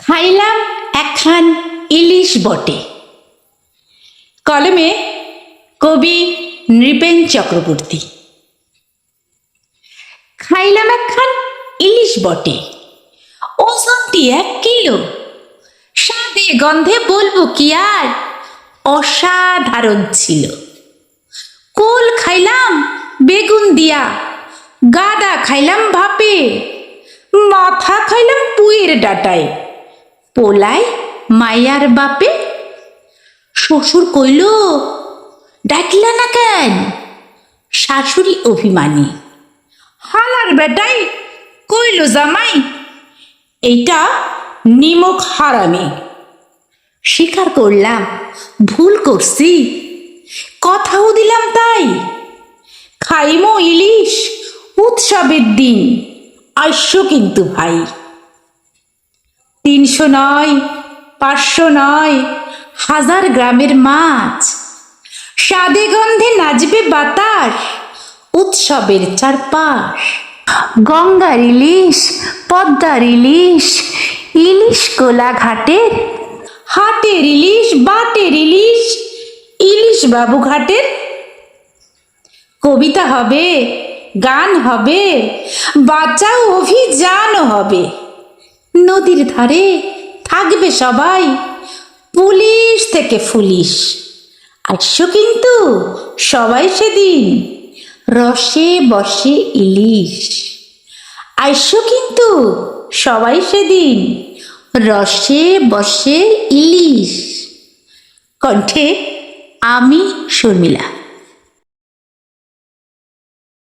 খাইলাম একখান ইলিশ বটে। কলমে কবি নৃপেন চক্রবর্তী। খাইলাম একখান ইলিশ বটে, ওজনটি 1 কিলো। স্বাদে গন্ধে বলবো কি আর, অসাধারণ ছিল। কোল খাইলাম বেগুন দিয়া, গাদা খাইলাম ভাপে, মাথা খাইলাম পুয়ের ডাটায়, পোলায় মাইয়ার বাপে। শ্বশুর কইল, ডাকলা না কেন? শাশুড়ি অভিমানী, হালার বেটাই কইল জামাই, এইটা নিমক হারামি। স্বীকার করলাম ভুল করছি, কথাও দিলাম তাই। খাইমো ইলিশ উৎসবের দিন, আইসো কিন্তু ভাই। 300 নয়, 500 নয়, 1000 গ্রামের মাছ, স্বাদে গন্ধে নাচবে বাতাস উৎসবের চারপাশ। গঙ্গার ইলিশ, পদ্মার ইলিশ, ইলিশ কোলা ঘাটের, হাটের ইলিশ, বাটের ইলিশ, ইলিশ বাবু ঘাটের। কবিতা হবে, গান হবে, বাঁচাও অভিযানও হবে। নদীর ধারে থাকবে সবাই, পুলিশ থেকে ফুলিশ। আসছো কিন্তু সবাই সেদিন, রসে বসে ইলিশ। আইসো কিন্তু সবাই সেদিন, রসে বসে ইলিশ। কণ্ঠে আমি শর্মিলা।